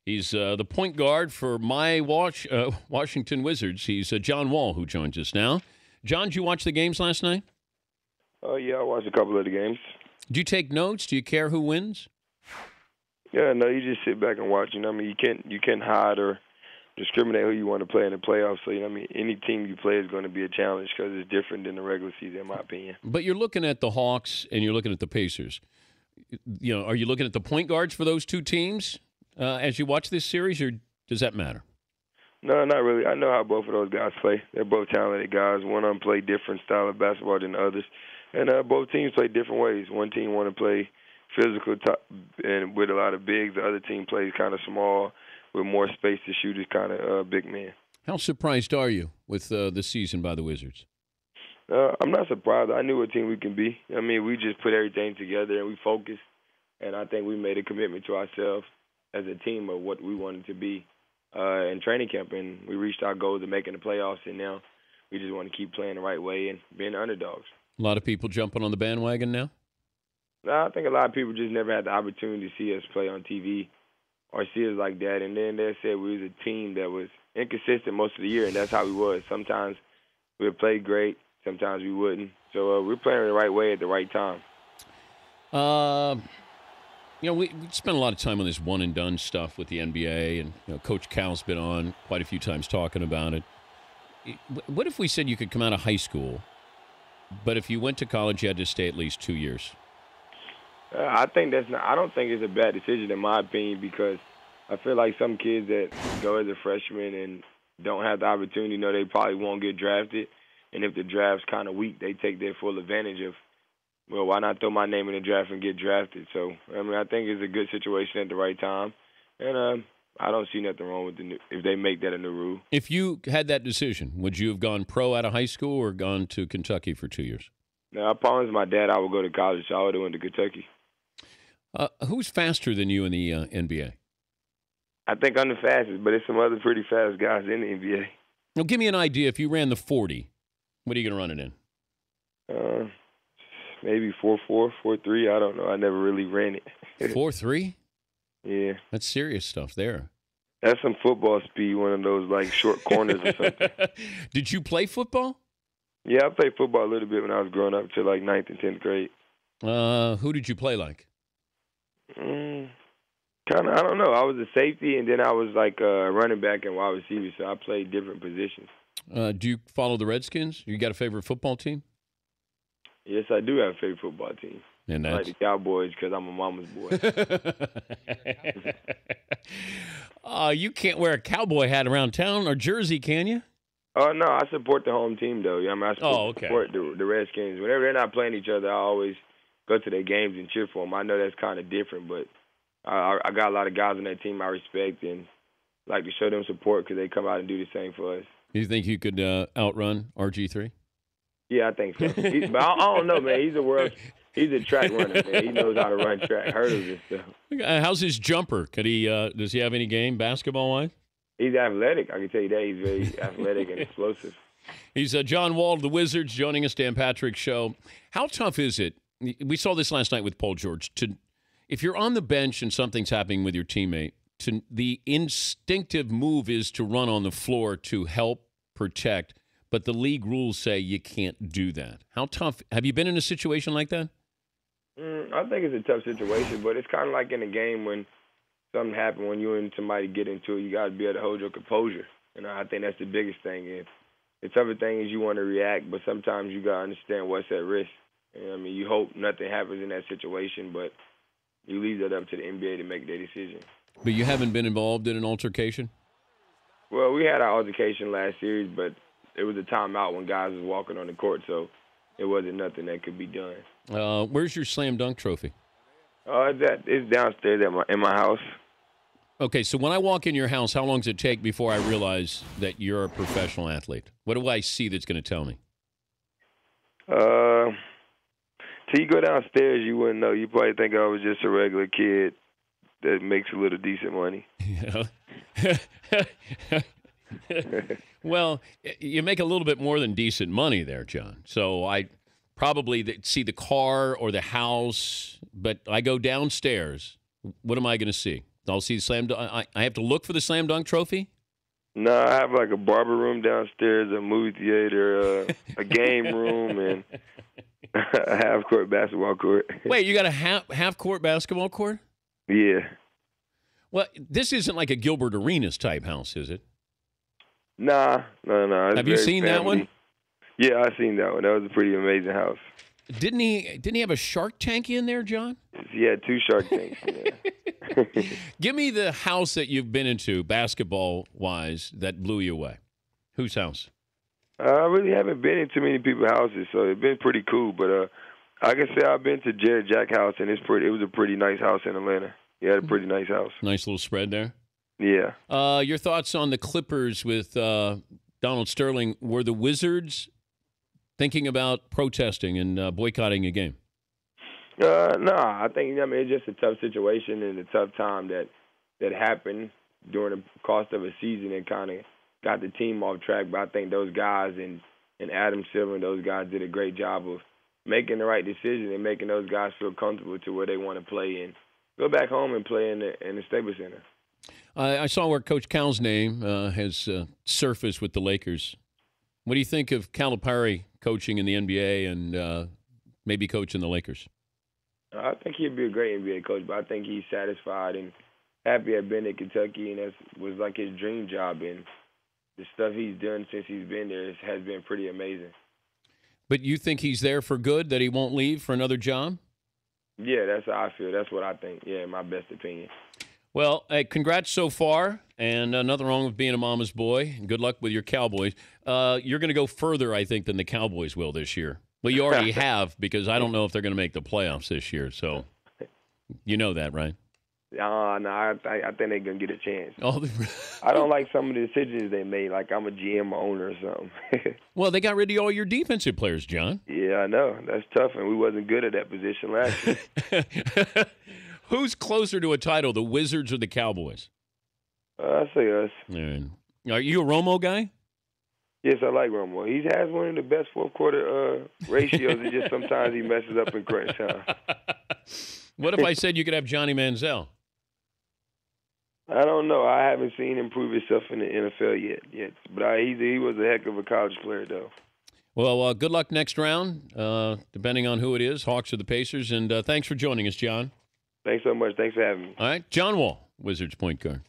He's the point guard for my Washington Wizards. He's John Wall, who joins us now. John, did you watch the games last night? Oh, yeah, I watched a couple of the games. Do you take notes? Do you care who wins? Yeah, no, you just sit back and watch. I mean, you can't hide or discriminate who you want to play in the playoffs. So, I mean, any team you play is going to be a challenge because it's different than the regular season, in my opinion. But you're looking at the Hawks and you're looking at the Pacers. Are you looking at the point guards for those two teams as you watch this series, or does that matter? No, not really. I know how both of those guys play. They're both talented guys. One of them play different style of basketball than the others. And both teams play different ways. One team want to play physical and with a lot of bigs. The other team plays kind of small with more space to shoot as kind of big men. How surprised are you with the season by the Wizards? I'm not surprised. I knew what team we can be. I mean, we just put everything together and we focused. And I think we made a commitment to ourselves as a team of what we wanted to be in training camp. And we reached our goals of making the playoffs, and now we just want to keep playing the right way and being the underdogs. A lot of people jumping on the bandwagon now? I think a lot of people just never had the opportunity to see us play on TV or see us like that. And then they said we was a team that was inconsistent most of the year, and that's how we was. Sometimes we would play great, sometimes we wouldn't. So we're playing the right way at the right time. We spent a lot of time on this one-and-done stuff with the NBA, and Coach Cal's been on quite a few times talking about it. What if we said you could come out of high school, but if you went to college, you had to stay at least 2 years? I think that's not. I don't think it's a bad decision in my opinion, because I feel like some kids that go as a freshman and don't have the opportunity, they probably won't get drafted. And if the draft's kind of weak, they take their full advantage of, well, why not throw my name in the draft and get drafted? So, I mean, I think it's a good situation at the right time. And I don't see nothing wrong with if they make that a new rule. If you had that decision, would you have gone pro out of high school or gone to Kentucky for 2 years? No, I promised my dad I would go to college, so I would have went to Kentucky. Who's faster than you in the NBA? I think I'm the fastest, but there's some other pretty fast guys in the NBA. Now, give me an idea. If you ran the 40, what are you going to run it in? Maybe 4.4, 4.3. I don't know. I never really ran it. 4.3? Yeah. That's serious stuff there. That's some football speed, one of those, like, short corners or something. Did you play football? Yeah, I played football a little bit when I was growing up to, like, 9th and 10th grade. Who did you play like? Kind of, I don't know. I was a safety, and then I was, like, a running back and wide receiver, so I played different positions. Do you follow the Redskins? You got a favorite football team? Yes, I do have a favorite football team. And I like the Cowboys because I'm a mama's boy. You can't wear a cowboy hat around town or jersey, can you? Oh, no, I support the home team, though. I mean, I support the Redskins. Whenever they're not playing each other, I always go to their games and cheer for them. I know that's kind of different, but I got a lot of guys on that team I respect and like to show them support because they come out and do the same for us. You think you could outrun RG3? Yeah, I think so. But I don't know, man. He's a track runner, man. He knows how to run track, hurdles and stuff. How's his jumper? Could he? Does he have any game basketball-wise? He's athletic. I can tell you that. He's very athletic and explosive. He's John Wall of the Wizards joining us, Dan Patrick Show. How tough is it? We saw this last night with Paul George. If you're on the bench and something's happening with your teammate, the instinctive move is to run on the floor to help protect, but the league rules say you can't do that. How tough? Have you been in a situation like that? I think it's a tough situation, but it's kind of like in a game when something happens, when you and somebody get into it, you got to be able to hold your composure. And I think that's the biggest thing. And the tougher thing is you want to react, but sometimes you got to understand what's at risk. And, I mean, you hope nothing happens in that situation, but you leave that up to the NBA to make their decision. But you haven't been involved in an altercation? Well, we had our altercation last series, but it was a timeout when guys was walking on the court, so it wasn't nothing that could be done. Where's your slam dunk trophy? It's downstairs in my house. Okay, so when I walk in your house, how long does it take before I realize that you're a professional athlete? What do I see that's going to tell me? Till you go downstairs, you wouldn't know. You probably think I was just a regular kid that makes a little decent money. Yeah. Well, you make a little bit more than decent money there, John. So I probably see the car or the house, but I go downstairs. What am I going to see? I'll see the slam dunk. I have to look for the slam dunk trophy? No, I have like a barber room downstairs, a movie theater, a game room, and a half-court basketball court. Wait, you got a half-court basketball court? Yeah. Well, this isn't like a Gilbert Arenas type house, is it? Nah. Have you seen that one? Yeah, I've seen that one. That was a pretty amazing house. Didn't he have a Shark Tank in there, John? He had 2 Shark Tanks in there. Give me the house that you've been into, basketball-wise, that blew you away. Whose house? I really haven't been in too many people's houses, so it's been pretty cool. But I can say I've been to Jared Jack's house, and it was a pretty nice house in Atlanta. He had a pretty nice house. Nice little spread there. Yeah. Your thoughts on the Clippers with Donald Sterling? Were the Wizards thinking about protesting and boycotting a game? No, I think it's just a tough situation and a tough time that happened during the course of a season and kind of got the team off track. But I think those guys and Adam Silver and those guys did a great job of making the right decision and making those guys feel comfortable to where they want to play and go back home and play in the Staples Center. I saw where Coach Cal's name has surfaced with the Lakers. What do you think of Calipari coaching in the NBA and maybe coaching the Lakers? I think he'd be a great NBA coach, but I think he's satisfied and happy at being in Kentucky, and that was like his dream job. And the stuff he's done since he's been there has been pretty amazing. But you think he's there for good, that he won't leave for another job? Yeah, that's how I feel. That's what I think, yeah, in my best opinion. Well, hey, congrats so far, and nothing wrong with being a mama's boy. Good luck with your Cowboys. You're going to go further, I think, than the Cowboys will this year. Well, you already have, because I don't know if they're going to make the playoffs this year. So you know that, right? No, I think they're going to get a chance. Oh, I don't like some of the decisions they made, like I'm a GM owner or something. Well, they got rid of all your defensive players, John. Yeah, I know. That's tough, and we wasn't good at that position last year. Who's closer to a title, the Wizards or the Cowboys? I say us. Are you a Romo guy? Yes, I like Romo. He has one of the best fourth-quarter ratios. It's just sometimes he messes up in crunch time. What if I said you could have Johnny Manziel? I don't know. I haven't seen him prove himself in the NFL yet. But he was a heck of a college player, though. Well, good luck next round, depending on who it is, Hawks or the Pacers. And thanks for joining us, John. Thanks so much. Thanks for having me. All right. John Wall, Wizards point guard.